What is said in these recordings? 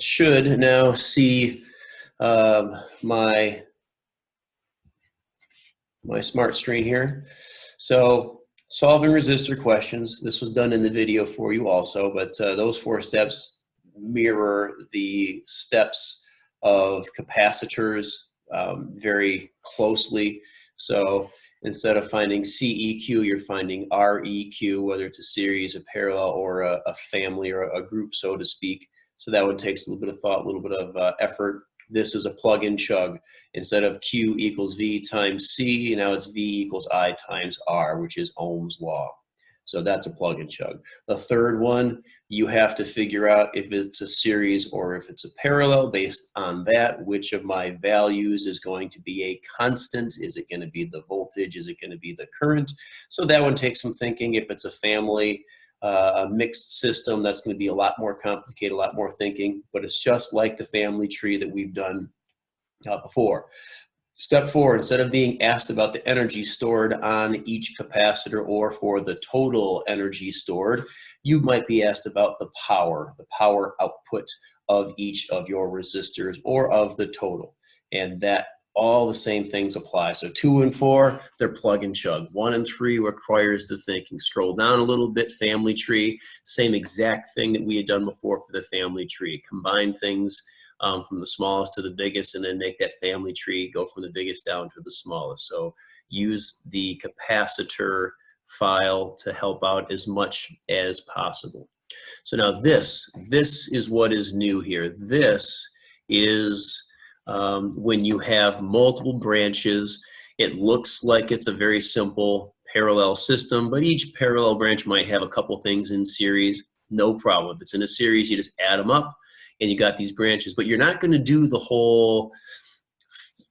should now see my smart screen here. So solving resistor questions. This was done in the video for you also, but those 4 steps mirror the steps of capacitors very closely. So instead of finding CEQ, you're finding REQ, whether it's a series, a parallel, or a family or a group, so to speak. So that one takes a little bit of thought, a little bit of effort. This is a plug and chug. Instead of Q equals V times C, now it's V equals I times R, which is Ohm's law. So that's a plug and chug. The third one, you have to figure out if it's a series or if it's a parallel. Based on that, which of my values is going to be a constant? Is it going to be the voltage? Is it going to be the current? So that one takes some thinking. If it's a family, a mixed system, that's going to be a lot more complicated, a lot more thinking, but it's just like the family tree that we've done before. Step 4, instead of being asked about the energy stored on each capacitor or for the total energy stored, you might be asked about the power output of each of your resistors or of the total. And that all the same things apply. So 2 and 4, they're plug and chug. 1 and 3 requires the thinking. Scroll down a little bit, family tree, same exact thing that we had done before for the family tree. Combine things from the smallest to the biggest, and then make that family tree go from the biggest down to the smallest. So use the capacitor file to help out as much as possible. So now this is what is new here. This is when you have multiple branches. It looks like it's a very simple parallel system, but each parallel branch might have a couple things in series. No problem. If it's in a series, you just add them up and you got these branches, but you're not going to do the whole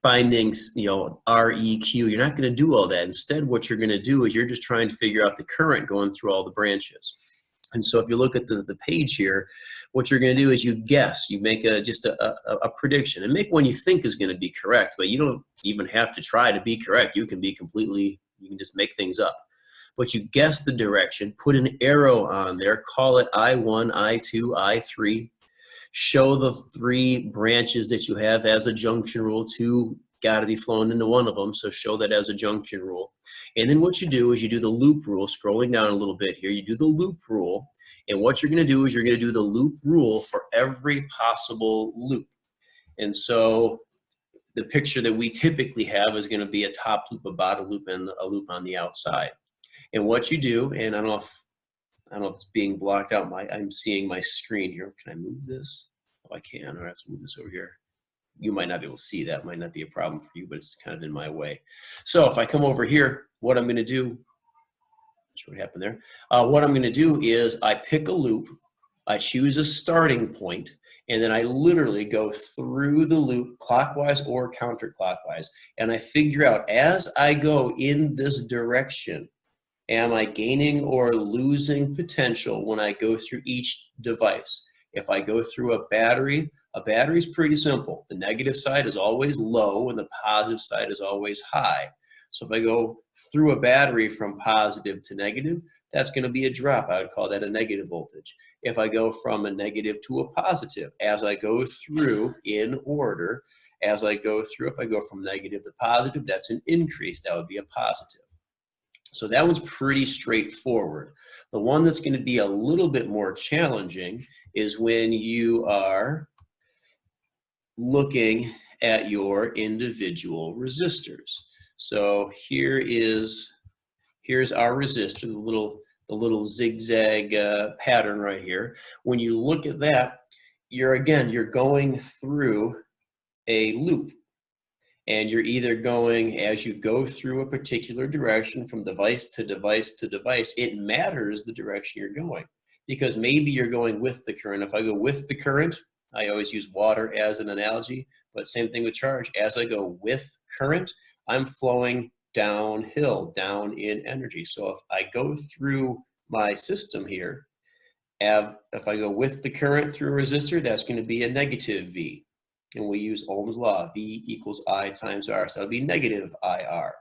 findings, REQ. You're not going to do all that. Instead, what you're going to do is you're just trying to figure out the current going through all the branches. And so if you look at the page here, what you're going to do is you guess, you make just a prediction, and make one you think is going to be correct, but you don't even have to try to be correct. You can just make things up. But you guess the direction, put an arrow on there, call it I1, I2, I3, show the 3 branches that you have as a junction rule. 2 got to be flown into one of them, so show that as a junction rule. And then what you do is you do the loop rule. Scrolling down a little bit here, you do the loop rule, and what you're going to do is you're going to do the loop rule for every possible loop. And so the picture that we typically have is going to be a top loop, a bottom loop, and a loop on the outside. And what you do, and I don't know if it's being blocked out. I'm seeing my screen here. Can I move this? Oh, I can. All right, let's move this over here. You might not be able to see that. Might not be a problem for you, but it's kind of in my way. So if I come over here, what I'm going to do, what happened there? What I'm going to do is I pick a loop, I choose a starting point, and then I literally go through the loop clockwise or counterclockwise, and I figure out as I go in this direction, am I gaining or losing potential when I go through each device? If I go through a battery is pretty simple. The negative side is always low and the positive side is always high. So if I go through a battery from positive to negative, that's going to be a drop. I would call that a negative voltage. If I go from a negative to a positive, as I go through in order, if I go from negative to positive, that's an increase. That would be a positive. So that one's pretty straightforward. The one that's going to be a little bit more challenging is when you are looking at your individual resistors. So here's our resistor, the little zigzag pattern right here. When you look at that, you're going through a loop. And you're either going, as you go through a particular direction from device to device to device, it matters the direction you're going. Because maybe you're going with the current. If I go with the current, I always use water as an analogy, but same thing with charge. As I go with current, I'm flowing downhill, down in energy. So if I go through my system here, if I go with the current through a resistor, that's going to be a negative V. And we use Ohm's law, V equals I times R. So that'll be negative IR.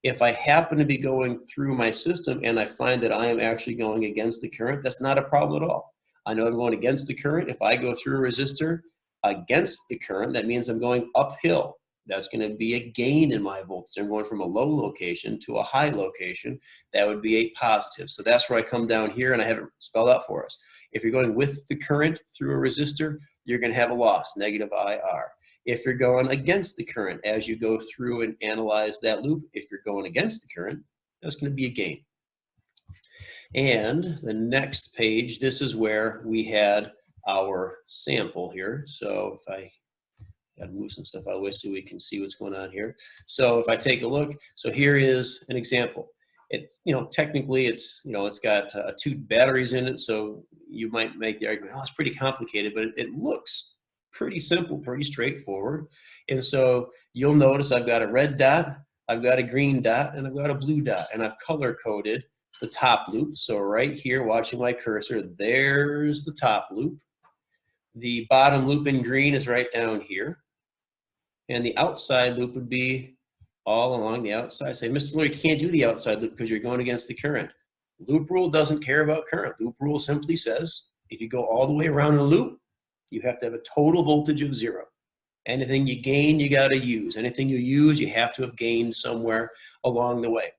If I happen to be going through my system and I find that I am actually going against the current, that's not a problem at all. I know I'm going against the current. If I go through a resistor against the current, that means I'm going uphill. That's going to be a gain in my voltage. I'm going from a low location to a high location. That would be a positive. So that's where I come down here, and I have it spelled out for us. If you're going with the current through a resistor, you're going to have a loss, negative IR. If you're going against the current as you go through and analyze that loop, if you're going against the current, that's going to be a gain. And the next page, this is where we had our sample here. So if I gotta move some stuff out of the way so we can see what's going on here. So if I take a look, so here is an example. It's, technically it's, it's got 2 batteries in it. So you might make the argument, oh, it's pretty complicated, but it looks pretty simple, pretty straightforward. And so you'll notice I've got a red dot, I've got a green dot, and I've got a blue dot, and I've color coded the top loop. So right here, watching my cursor, there's the top loop. The bottom loop in green is right down here. And the outside loop would be all along the outside. Say, Mr. Miller, you can't do the outside loop because you're going against the current. Loop rule doesn't care about current. Loop rule simply says, if you go all the way around a loop, you have to have a total voltage of 0. Anything you gain, you got to use. Anything you use, you have to have gained somewhere along the way.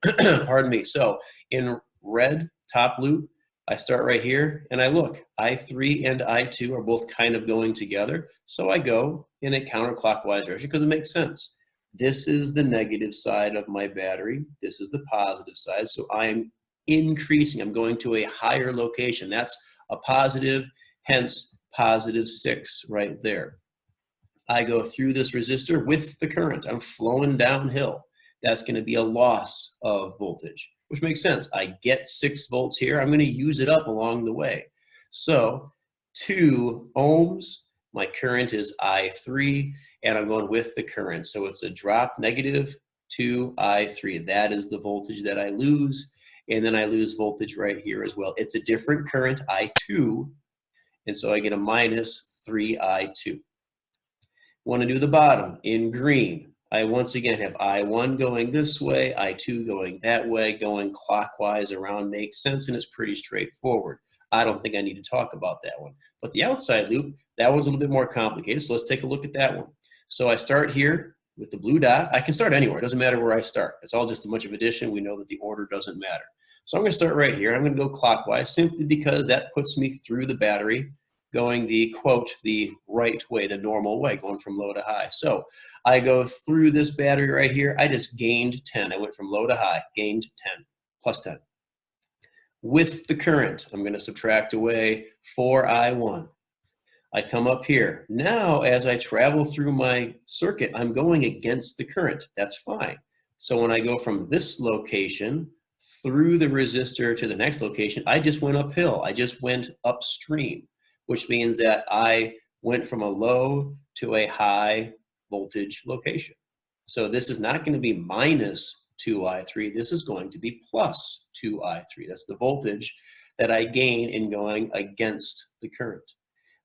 Pardon me. So in red, top loop, I start right here and I look. I3 and I2 are both kind of going together. So I go in a counterclockwise direction because it makes sense. This is the negative side of my battery. This is the positive side. So I'm increasing. I'm going to a higher location. That's a positive, hence positive 6 right there. I go through this resistor with the current. I'm flowing downhill. That's going to be a loss of voltage, which makes sense. I get 6 volts here. I'm going to use it up along the way. So 2 ohms, my current is I3, and I'm going with the current. So it's a drop, negative 2 I3. That is the voltage that I lose. And then I lose voltage right here as well. It's a different current, I2, and so I get a minus 3I2. Want to do the bottom in green. I once again have I1 going this way, I2 going that way, going clockwise around makes sense, and it's pretty straightforward. I don't think I need to talk about that one. But the outside loop, that one's a little bit more complicated, so let's take a look at that one. So I start here with the blue dot. I can start anywhere. It doesn't matter where I start. It's all just a bunch of addition. We know that the order doesn't matter. So I'm going to start right here. I'm going to go clockwise simply because that puts me through the battery, going the, quote, the right way, the normal way, going from low to high. So I go through this battery right here. I just gained 10. I went from low to high, gained 10, plus 10. With the current, I'm going to subtract away 4I1. I come up here. Now, as I travel through my circuit, I'm going against the current. That's fine. So when I go from this location through the resistor to the next location, I just went uphill. I just went upstream, which means that I went from a low to a high voltage location. So this is not going to be minus 2I3. This is going to be plus 2I3. That's the voltage that I gain in going against the current.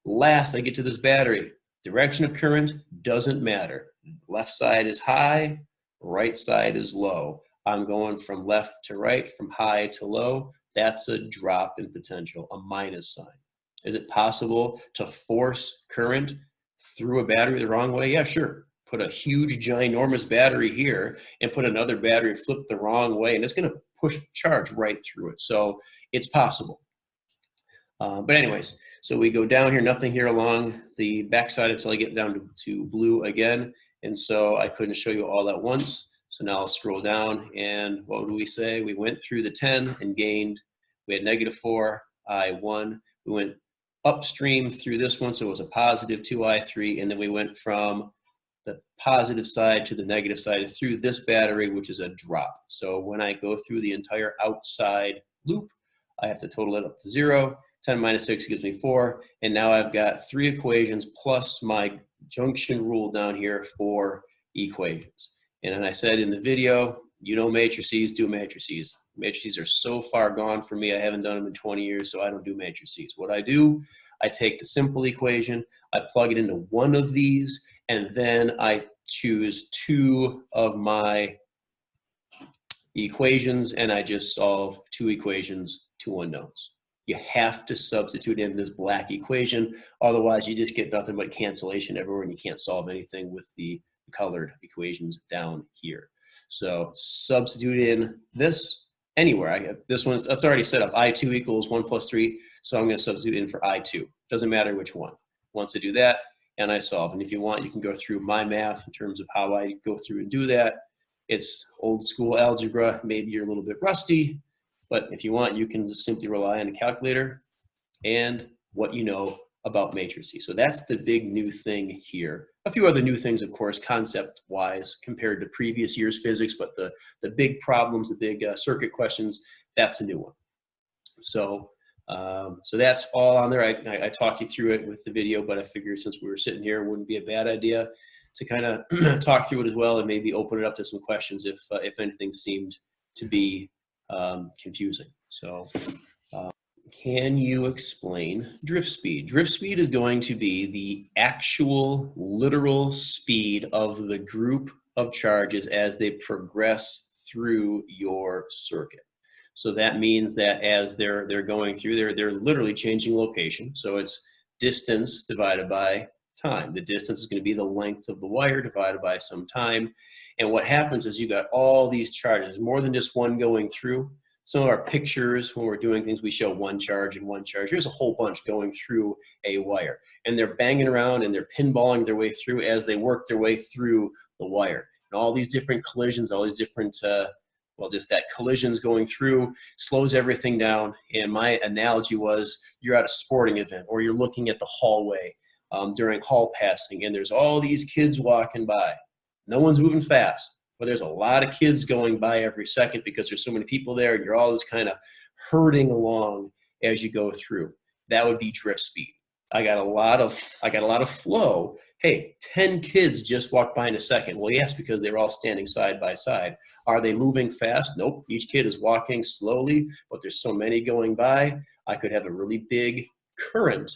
Last, I get to this battery. Direction of current doesn't matter. Left side is high, right side is low. I'm going from left to right, from high to low. That's a drop in potential, a minus sign. Is it possible to force current through a battery the wrong way? Yeah, sure. Put a huge, ginormous battery here and put another battery flipped the wrong way, and it's going to push charge right through it. So it's possible. But anyways, so we go down here, nothing here along the backside until I get down to blue again. And so I couldn't show you all at once. So now I'll scroll down, and what do we say? We went through the 10 and gained. We had negative 4, I1. We went upstream through this one, so it was a positive 2I3, and then we went from the positive side to the negative side through this battery, which is a drop. So when I go through the entire outside loop, I have to total it up to 0. 10 minus 6 gives me 4, and now I've got 3 equations plus my junction rule down here for equations. And then I said in the video, you know matrices, do matrices. Matrices are so far gone for me. I haven't done them in 20 years, so I don't do matrices. What I do, I take the simple equation, I plug it into one of these, and then I choose 2 of my equations, and I just solve 2 equations, 2 unknowns. You have to substitute in this black equation. Otherwise, you just get nothing but cancellation everywhere, and you can't solve anything with the colored equations down here. So substitute in this anywhere. This one's, that's already set up. I2 equals 1 plus 3. So I'm going to substitute in for I2. Doesn't matter which one. Once I do that, and I solve. And if you want, you can go through my math in terms of how I go through and do that. It's old school algebra. Maybe you're a little bit rusty, but if you want, you can just simply rely on a calculator and what you know about matrices. So that's the big new thing here. A few other new things, of course, concept-wise compared to previous year's physics, but the big problems, the big circuit questions, that's a new one. So so that's all on there. I talk you through it with the video, but I figured since we were sitting here, it wouldn't be a bad idea to kind of talk through it as well and maybe open it up to some questions if anything seemed to be confusing. So can you explain drift speed? Drift speed is going to be the actual literal speed of the group of charges as they progress through your circuit. So that means that as they're going through, they're literally changing location. So it's distance divided by time. The distance is going to be the length of the wire divided by some time. And what happens is you got all these charges, more than just one going through. Some of our pictures, when we're doing things, we show one charge and one charge. Here's a whole bunch going through a wire. And they're banging around and they're pinballing their way through as they work their way through the wire. And all these different collisions, all these different well, just that collisions going through slows everything down. And my analogy was you're at a sporting event or you're looking at the hallway during hall passing, and there's all these kids walking by. No one's moving fast, but there's a lot of kids going by every second because there's so many people there, and you're all just kind of herding along as you go through. That would be drift speed. I got a lot of flow. Hey, 10 kids just walked by in a second. Well, yes, because they were all standing side by side. Are they moving fast? Nope. Each kid is walking slowly, but there's so many going by. I could have a really big current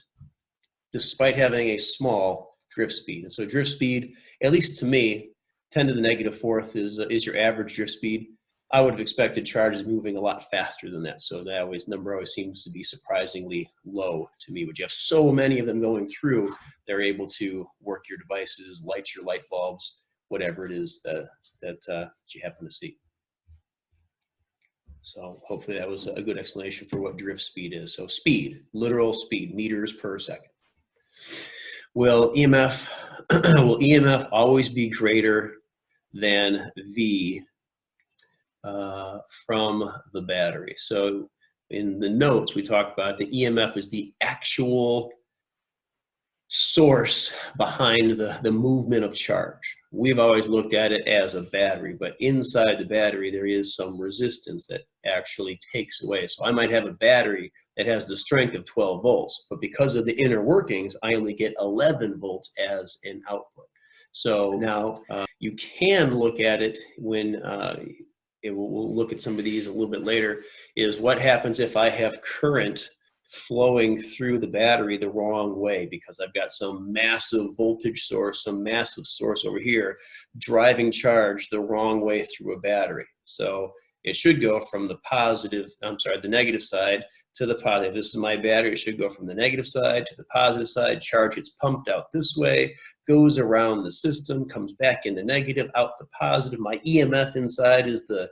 despite having a small drift speed. And so drift speed, at least to me, 10 to the negative fourth is your average drift speed. I would have expected charges moving a lot faster than that. So that number always seems to be surprisingly low to me. But you have so many of them going through, they're able to work your devices, light your light bulbs, whatever it is that you happen to see. So hopefully that was a good explanation for what drift speed is. So speed, literal speed, meters per second. Will EMF always be greater than V from the battery? So in the notes we talked about the EMF is the actual source behind the movement of charge. We've always looked at it as a battery, but inside the battery there is some resistance that actually takes away. So I might have a battery that has the strength of 12 volts, but because of the inner workings, I only get 11 volts as an output. So now you can look at it when we'll look at some of these a little bit later, is what happens if I have current flowing through the battery the wrong way because I've got some massive voltage source, some massive source over here driving charge the wrong way through a battery. So it should go from the negative side to the positive. This is my battery. It should go from the negative side to the positive side. Charge gets pumped out this way, goes around the system, comes back in the negative, out the positive. My EMF inside is the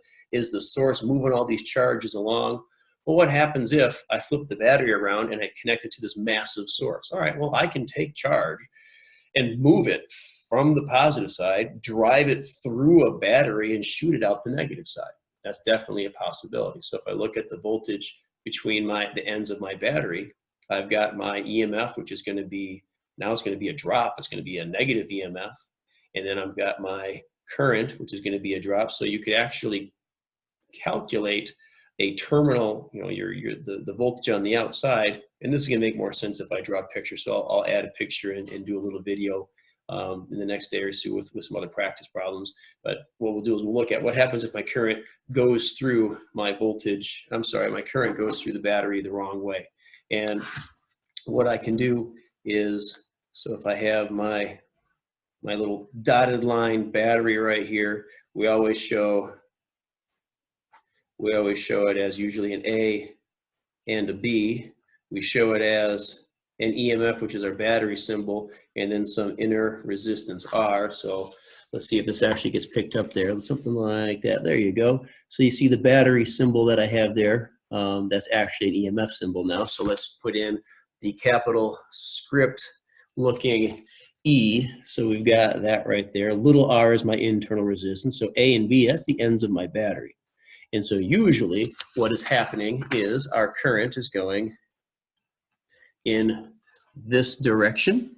source moving all these charges along. Well, what happens if I flip the battery around and I connect it to this massive source? All right, well, I can take charge and move it from the positive side, drive it through a battery and shoot it out the negative side. That's definitely a possibility. So if I look at the voltage between the ends of my battery, I've got my EMF, which is going to be, now it's going to be a drop. It's going to be a negative EMF. And then I've got my current, which is going to be a drop. So you could actually calculate a terminal, the voltage on the outside, and this is going to make more sense if I draw a picture. So I'll add a picture and do a little video in the next day or so with some other practice problems. But what we'll do is we'll look at what happens if my current goes through my current goes through the battery the wrong way. And what I can do is, so if I have my little dotted line battery right here, we always show it as usually an A and a B. We show it as an EMF, which is our battery symbol, and then some inner resistance R. So let's see if this actually gets picked up there. Something like that. There you go. So you see the battery symbol that I have there. That's actually an EMF symbol now. So let's put in the capital script looking E. So we've got that right there. Little r is my internal resistance. So A and B, that's the ends of my battery. And so usually what is happening is our current is going in this direction.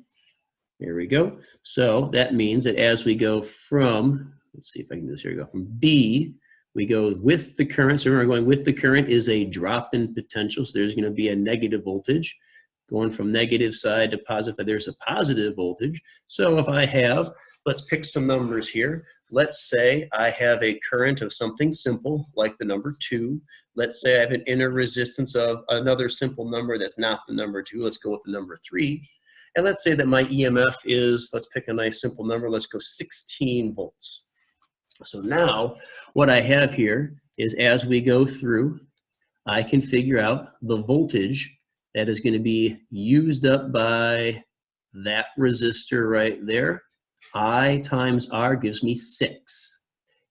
There we go. So that means that as we go from, let's see if I can do this here, we go from B, we go with the current. So remember, going with the current is a drop in potential. So there's going to be a negative voltage. Going from negative side to positive, there's a positive voltage. So if I have, let's pick some numbers here. Let's say I have a current of something simple, like the number 2. Let's say I have an inner resistance of another simple number that's not the number 2. Let's go with the number 3. And let's say that my EMF is, let's pick a nice simple number. Let's go 16 volts. So now what I have here is, as we go through, I can figure out the voltage that is going to be used up by that resistor right there. I times R gives me 6.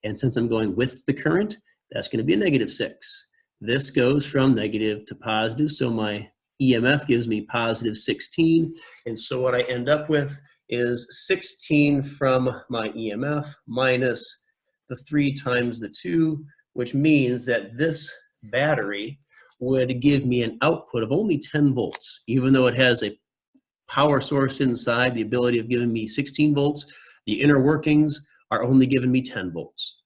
And since I'm going with the current, that's going to be a negative 6. This goes from negative to positive, so my EMF gives me positive 16. And so what I end up with is 16 from my EMF minus the 3 times the 2, which means that this battery would give me an output of only 10 volts, even though it has a power source inside, the ability of giving me 16 volts. The inner workings are only giving me 10 volts.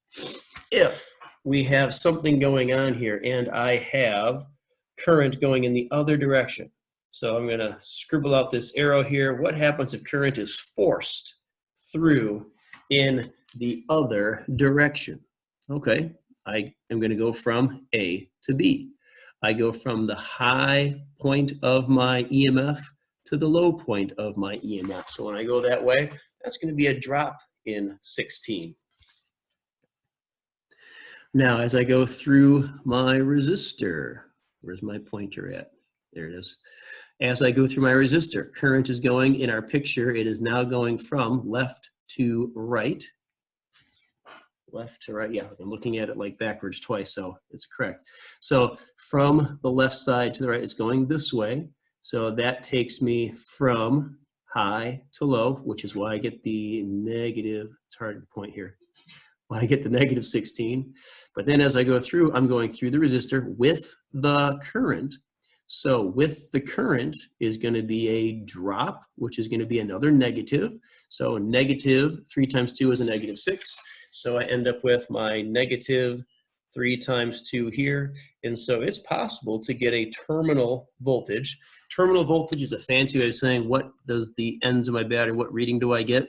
If we have something going on here and I have current going in the other direction, so I'm going to scribble out this arrow here. What happens if current is forced through in the other direction? Okay, I am going to go from A to B. I go from the high point of my EMF to the low point of my EMF. So when I go that way, that's going to be a drop in 16. Now, as I go through my resistor, where's my pointer at? There it is. As I go through my resistor, current is going, in our picture, it is now going from left to right. Left to right, yeah, I'm looking at it like backwards twice, so it's correct. So from the left side to the right, it's going this way. So that takes me from high to low, which is why I get the negative, it's hard to point here, why I get the negative 16. But then as I go through, I'm going through the resistor with the current. So with the current is going to be a drop, which is going to be another negative. So negative 3 times 2 is a negative 6. So I end up with my negative 3 times 2 here. And so it's possible to get a terminal voltage. Terminal voltage is a fancy way of saying, what does the ends of my battery, what reading do I get?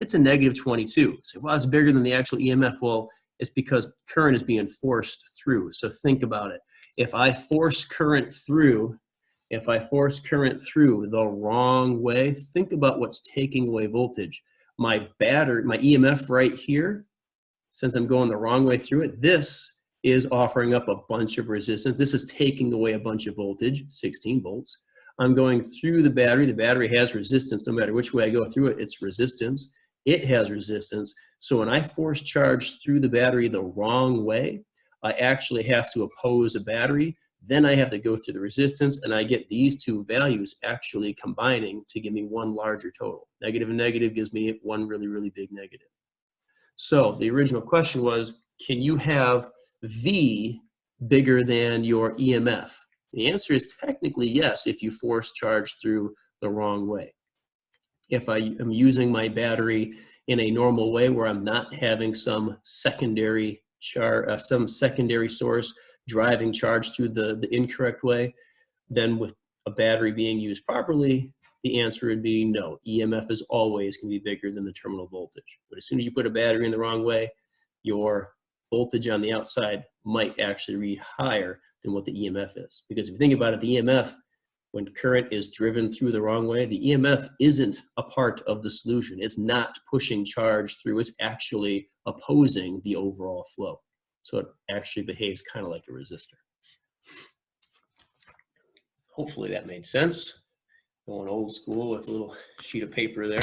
It's a negative 22. So, well, it's bigger than the actual EMF. Well, it's because current is being forced through. So think about it. If I force current through the wrong way, think about what's taking away voltage. My battery, my EMF right here, since I'm going the wrong way through it, this is offering up a bunch of resistance. This is taking away a bunch of voltage, 16 volts. I'm going through the battery. The battery has resistance. No matter which way I go through it, it's resistance. It has resistance. So when I force charge through the battery the wrong way, I actually have to oppose a battery. Then I have to go through the resistance, and I get these two values actually combining to give me one larger total. Negative and negative gives me one really, really big negative. So the original question was, can you have V bigger than your EMF? The answer is technically yes, if you force charge through the wrong way. If I am using my battery in a normal way where I'm not having some secondary source driving charge through the incorrect way, then with a battery being used properly, the answer would be no. EMF is always going to be bigger than the terminal voltage. But as soon as you put a battery in the wrong way, your voltage on the outside might actually read higher than what the EMF is. Because if you think about it, the EMF, when current is driven through the wrong way, the EMF isn't a part of the solution. It's not pushing charge through. It's actually opposing the overall flow. So it actually behaves kind of like a resistor. Hopefully that made sense. Going old school with a little sheet of paper there.